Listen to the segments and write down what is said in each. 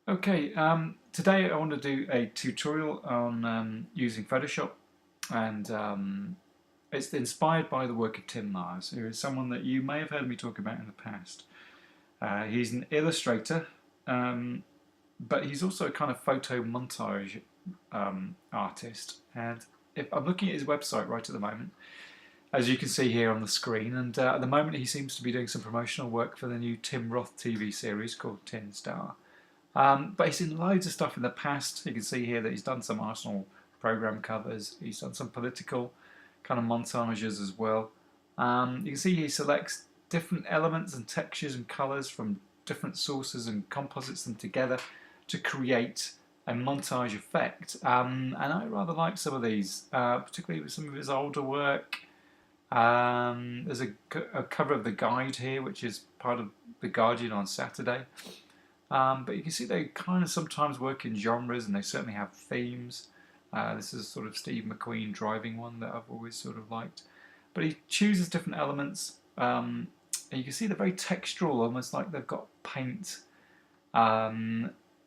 Okay, today I want to do a tutorial on using Photoshop, and it's inspired by the work of Tim Mars, who is someone that you may have heard me talk about in the past. He's an illustrator, um, but he's also a kind of photo montage artist. And if I'm looking at his website right at the moment, as you can see here on the screen, and at the moment he seems to be doing some promotional work for the new Tim Roth TV series called Tin Star. But he's in loads of stuff in the past. You can see here that he's done some Arsenal programme covers. He's done some political kind of montages as well. You can see he selects different elements and textures and colours from different sources and composites them together to create a montage effect. And I rather like some of these, particularly with some of his older work. There's a cover of The Guide here, which is part of The Guardian on Saturday. But you can see they kind of sometimes work in genres, and they certainly have themes. This is sort of Steve McQueen driving one that I've always sort of liked. But he chooses different elements, and you can see they're very textural, almost like they've got paint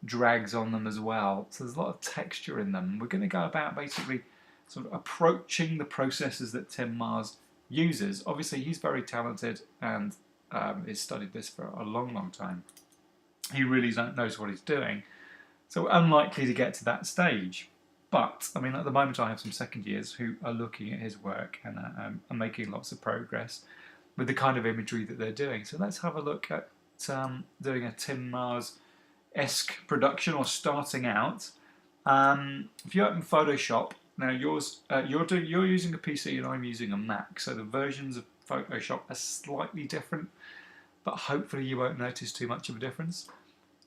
drags on them as well. So there's a lot of texture in them. We're going to go about basically sort of approaching the processes that Tim Mars uses. Obviously, he's very talented and has studied this for a long, long time. He really knows what he's doing. So we're unlikely to get to that stage. But, I mean, at the moment I have some second years who are looking at his work and are making lots of progress with the kind of imagery that they're doing. So let's have a look at doing a Tim Mars-esque production, or starting out. If you open Photoshop, now you're using a PC and I'm using a Mac, so the versions of Photoshop are slightly different, but hopefully you won't notice too much of a difference.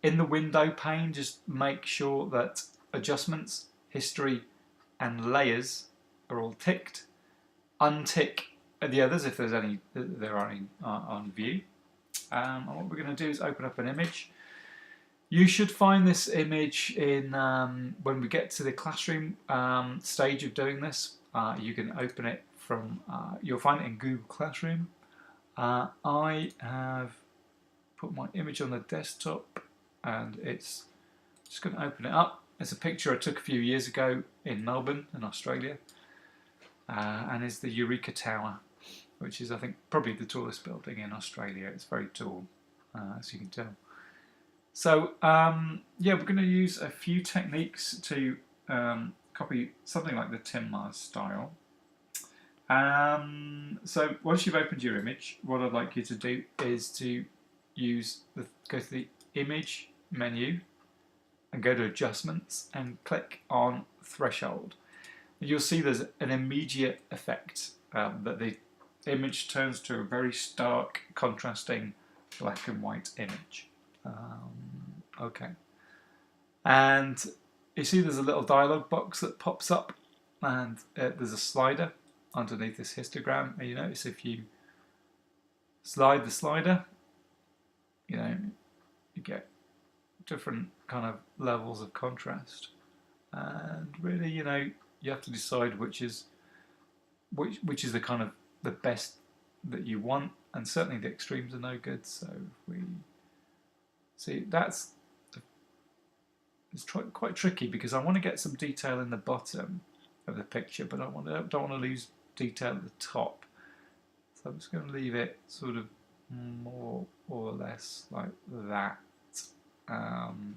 In the window pane, just make sure that adjustments, history, and layers are all ticked. Untick the others if there's any there are any on view. And what we're going to do is open up an image. You should find this image in when we get to the classroom stage of doing this. You can open it from. You'll find it in Google Classroom. I have put my image on the desktop, and it's just going to open it up. It's a picture I took a few years ago in Melbourne in Australia, and it's the Eureka Tower, which is, I think, probably the tallest building in Australia. It's very tall, as you can tell. So yeah, we're going to use a few techniques to copy something like the Tim Mars style. So once you've opened your image, what I'd like you to do is to go to the image menu and go to adjustments and click on threshold. And you'll see there's an immediate effect that the image turns to a very stark, contrasting black and white image. Okay, and you see there's a little dialog box that pops up, and there's a slider underneath this histogram, and you notice if you slide the slider, you get different kind of levels of contrast, and really, you have to decide which is the kind of the best that you want, and certainly the extremes are no good. So if we see, it's quite tricky because I want to get some detail in the bottom of the picture, but I don't want to lose detail at the top. So I'm just going to leave it sort of more or less like that. And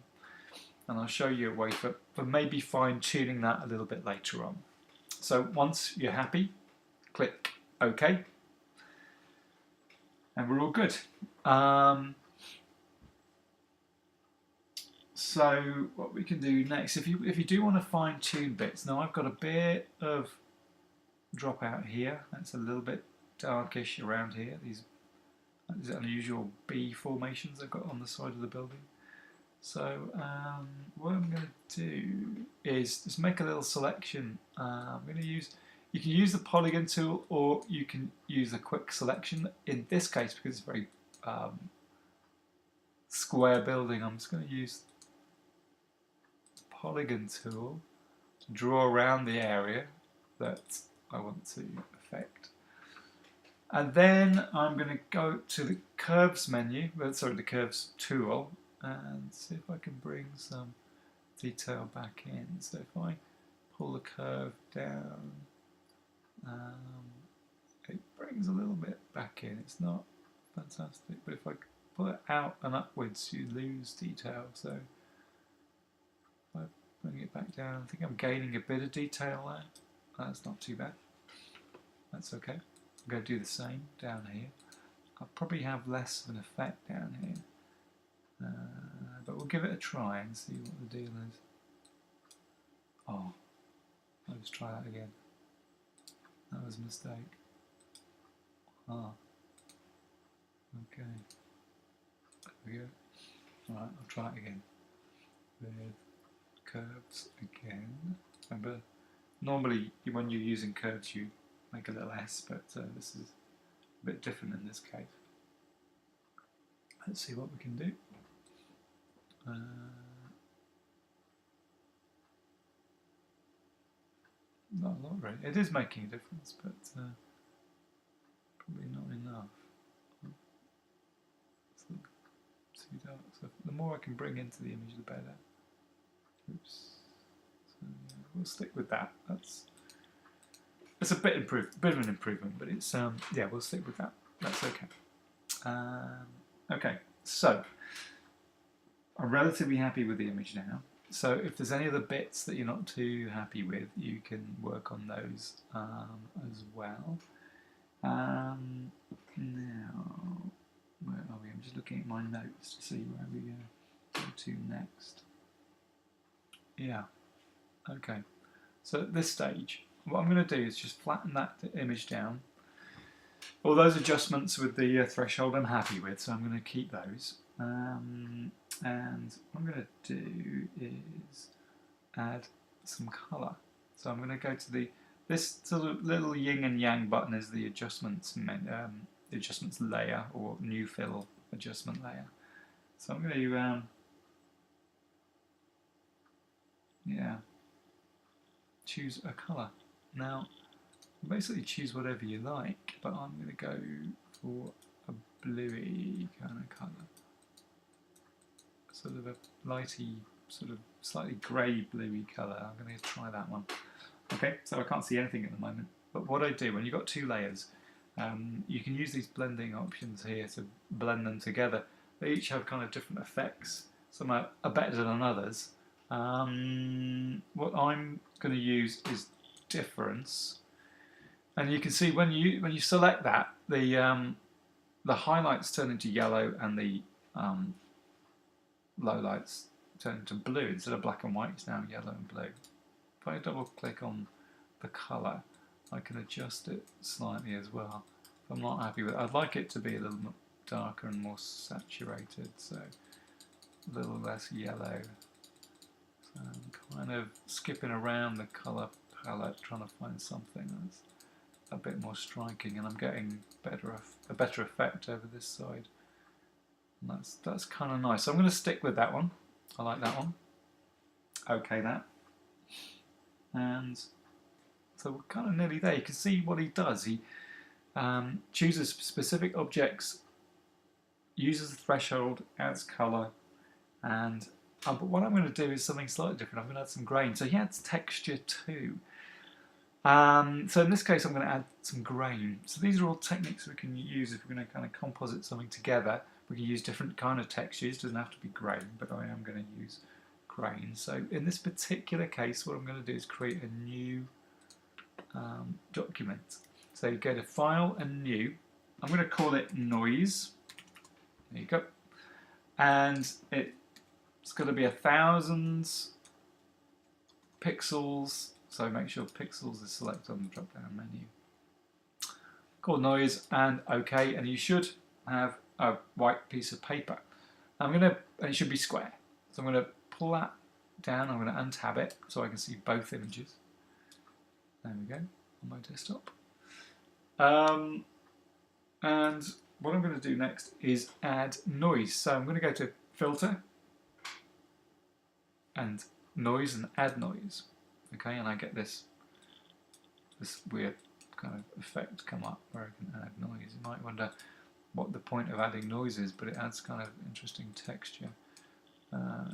I'll show you a way for maybe fine-tuning that a little bit later on. So once you're happy, click OK, and we're all good. So what we can do next, if you do want to fine-tune bits, now I've got a bit of dropout here. That's a little bit darkish around here. These unusual B formations I've got on the side of the building. So what I'm going to do is just make a little selection. I'm going to use. You can use the polygon tool, or you can use a quick selection. In this case, because it's a very square building, I'm just going to use the polygon tool to draw around the area that I want to affect. And then I'm going to go to the curves menu, the curves tool, and see if I can bring some detail back in. So if I pull the curve down, it brings a little bit back in. It's not fantastic, but if I pull it out and upwards, you lose detail. So if I bring it back down, I think I'm gaining a bit of detail there. That's not too bad. That's okay. I'm going to do the same down here. I'll probably have less of an effect down here, but we'll give it a try and see what the deal is. Oh, let's try that again. That was a mistake. Ah, okay. There we go. Alright, I'll try it again with curves again. Remember, normally when you're using curves you make a little S, but this is a bit different in this case. Let's see what we can do. Not a lot really. It is making a difference, but probably not enough. It's too dark. So the more I can bring into the image, the better. Oops. So yeah, we'll stick with that. It's a bit of an improvement, but it's yeah, we'll stick with that. That's okay. Okay, so I'm relatively happy with the image now. So if there's any other bits that you're not too happy with, you can work on those as well. Now, where are we? I'm just looking at my notes to see where we go to next. Yeah, okay. So at this stage, what I'm going to do is just flatten that image down. All those adjustments with the threshold I'm happy with, so I'm going to keep those. And what I'm going to do is add some colour. So I'm going to go to this sort of little yin and yang button is the adjustments layer, or new fill adjustment layer. So I'm going to yeah, choose a colour. Now basically choose whatever you like, but I'm going to go for a bluey kind of colour. Sort of a lighty, sort of slightly grey bluey colour. I'm going to try that one. Okay, so I can't see anything at the moment, but what I do when you've got two layers, you can use these blending options here to blend them together. They each have kind of different effects. Some are better than others. What I'm going to use is difference, and you can see when you select that, the highlights turn into yellow and the lowlights turn into blue. Instead of black and white, it's now yellow and blue. If I double click on the colour, I can adjust it slightly as well. If I'm not happy with it, I'd like it to be a little darker and more saturated, so a little less yellow. So I'm kind of skipping around the colour palette, trying to find something that's a bit more striking, and I'm getting a better effect over this side. And that's kind of nice. So I'm going to stick with that one. I like that one. Okay, that. And so we're kind of nearly there. You can see what he does. He chooses specific objects, uses the threshold, adds colour, and but what I'm going to do is something slightly different. I'm going to add some grain. So he adds texture too. So in this case, I'm going to add some grain. So these are all techniques we can use if we're going to kind of composite something together. We can use different kind of textures. It doesn't have to be grain, but I am going to use grain. So in this particular case, what I'm going to do is create a new document. So you go to File and New. I'm going to call it Noise. There you go. And it's going to be 1,000 pixels. So make sure pixels is selected on the drop-down menu. Called Noise and OK, and you should have a white piece of paper. And it should be square. So I'm going to pull that down. I'm going to untab it so I can see both images. There we go on my desktop. And what I'm going to do next is add noise. So I'm going to go to Filter and Noise and Add Noise. Okay, and I get this weird kind of effect come up where I can add noise. You might wonder what the point of adding noise is, but it adds kind of interesting texture.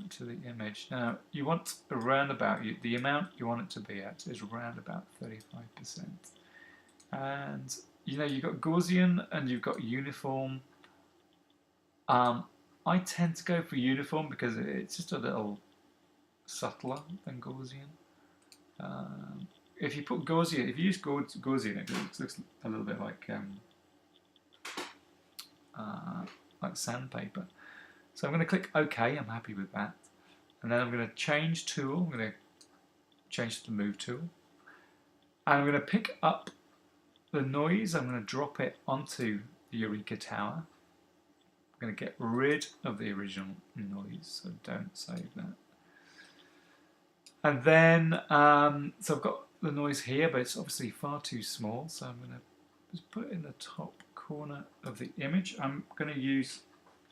to the image. Now you want around about the amount you want it to be at is around about 35%. And you know you've got Gaussian and you've got uniform. I tend to go for uniform because it's just a little subtler than Gaussian. If you put Gaussian, if you use Gaussian, it looks a little bit like sandpaper. So I'm going to click OK. I'm happy with that, and then I'm going to change tool. I'm going to change to the move tool, and I'm going to pick up the noise. I'm going to drop it onto the Eureka Tower. I'm going to get rid of the original noise, so don't save that. And then, so I've got the noise here, but it's obviously far too small, so I'm going to just put it in the top corner of the image. I'm going to use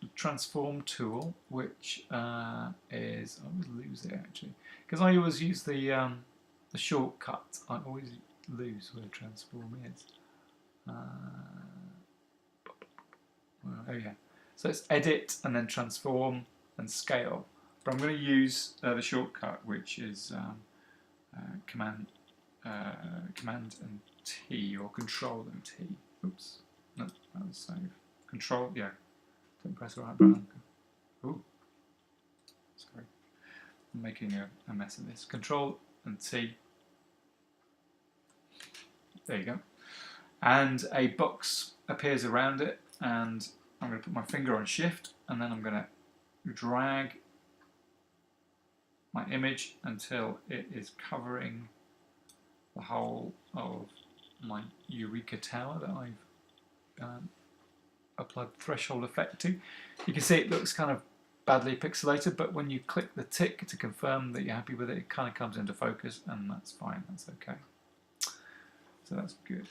the transform tool, which is, I always lose it actually, because I always use the shortcut. I always lose where transform is. Oh yeah. So it's edit and then transform and scale. But I'm going to use the shortcut, which is command and T, or control and T. Oops, no, that was save. Control, yeah. Don't press the right button. Ooh, sorry. I'm making a mess of this. Control and T. There you go. And a box appears around it, and I'm going to put my finger on Shift, and then I'm going to drag my image until it is covering the whole of my Eureka Tower that I've applied threshold effect to. You can see it looks kind of badly pixelated, but when you click the tick to confirm that you're happy with it, it kind of comes into focus, and that's fine, that's okay. So that's good.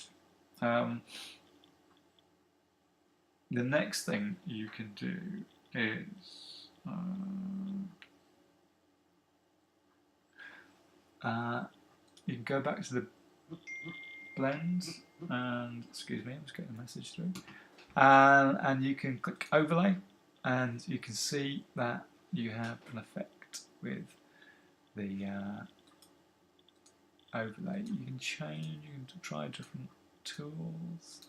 The next thing you can do is you can go back to the blend, and excuse me, I'm just getting a message through, and you can click overlay, and you can see that you have an effect with the overlay. You can change, you can try different tools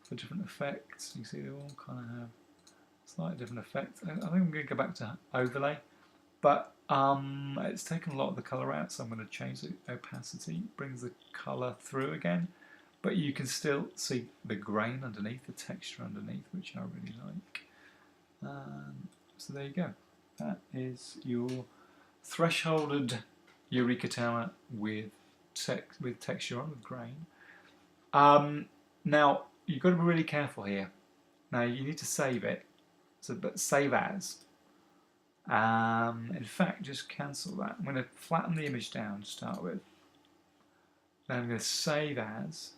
for different effects. You see they all kind of have slightly different effects. I think I'm going to go back to overlay, but it's taken a lot of the colour out, so I'm going to change the opacity. It brings the colour through again, but you can still see the grain underneath, the texture underneath, which I really like. So there you go. That is your thresholded Eureka Tower with texture on, with grain. Now you've got to be really careful here. Now you need to save it, but save as. In fact, just cancel that. I'm going to flatten the image down to start with. Then I'm going to save as,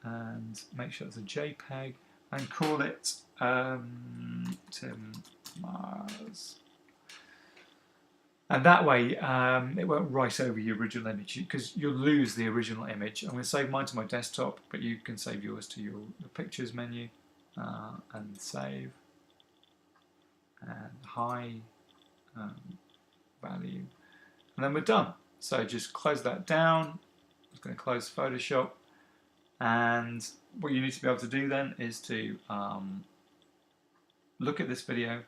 and make sure it's a JPEG, and call it Tim Mars. And that way it won't write over your original image, because you'll lose the original image. I'm going to save mine to my desktop, but you can save yours to your pictures menu, and save, and high value, and then we're done. So just close that down. I'm just going to close Photoshop, and what you need to be able to do then is to look at this video,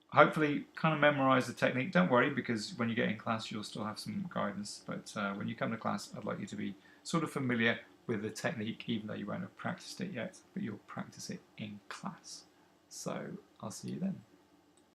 hopefully kind of memorize the technique. Don't worry, because when you get in class you'll still have some guidance, but when you come to class I'd like you to be sort of familiar with the technique, even though you won't have practiced it yet, but you'll practice it in class. So I'll see you then.